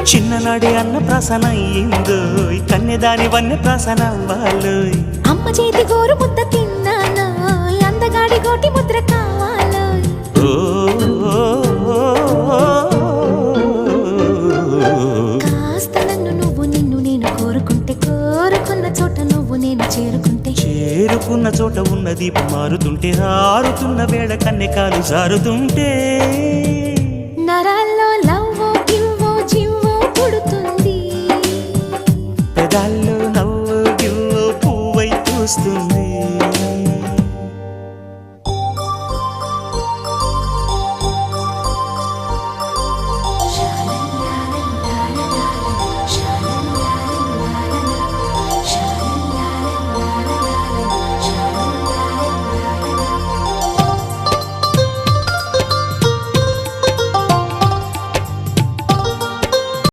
చిన్ననాడే అన్న ప్రాసన అయ్యిందో కన్యదాని వన్య ప్రాసన అవ్వాలో అమ్మ చేతి గోరు ముద్ద తిన్నాను అందగాడి గోటి ముద్ర కావాలో కాస్త నన్ను నువ్వు నిన్ను నేను కోరుకుంటే కోరుకున్న చోట నువ్వు నేను చేరుకుంటే చేరుకున్న చోట ఉన్న దీపం మారుతుంటే ఆరుతున్న వేళ కన్నెకాలు జారుతుంటే